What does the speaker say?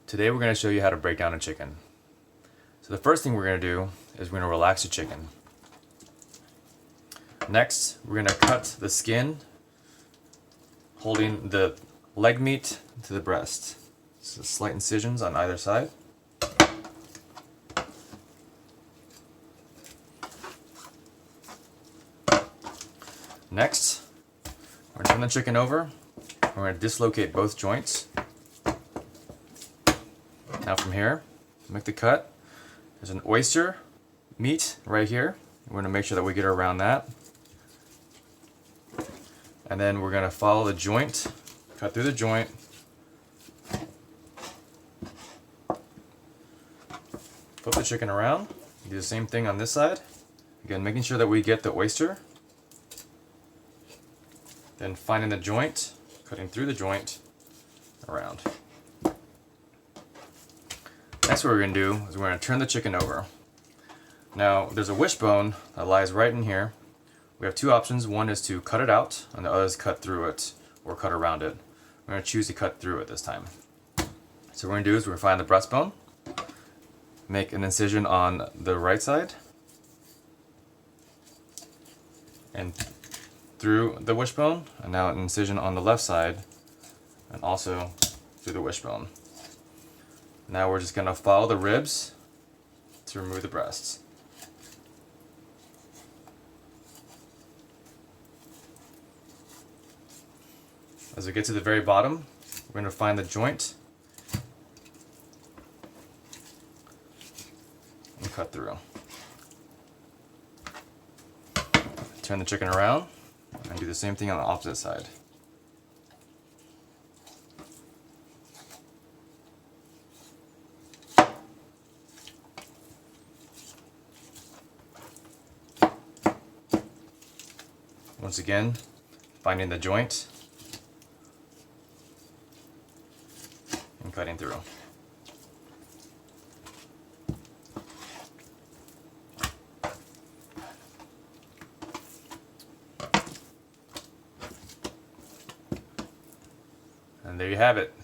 Today we're going to show you how to break down a chicken. So the first thing we're going to do is we're going to relax the chicken. Next, we're going to cut the skin holding the leg meat to the breast. So slight incisions on either side. Next, we're going to turn the chicken over. We're going to dislocate both joints. Now from here, make the cut. There's an oyster meat right here. We're going to make sure that we get around that. And then we're going to follow the joint, cut through the joint. Flip the chicken around. Do the same thing on this side. Again, making sure that we get the oyster. Then finding the joint, cutting through the joint, around. Next what we're going to do is we're going to turn the chicken over. Now there's a wishbone that lies right in here. We have two options. One is to cut it out and the other is cut through it or cut around it. We're going to choose to cut through it this time. So what we're going to do is we're going to find the breastbone, make an incision on the right side and through the wishbone, and now an incision on the left side and also through the wishbone. Now we're just going to follow the ribs to remove the breasts. As we get to the very bottom, we're going to find the joint and cut through. Turn the chicken around and do the same thing on the opposite side. Once again, finding the joint and cutting through. And there you have it.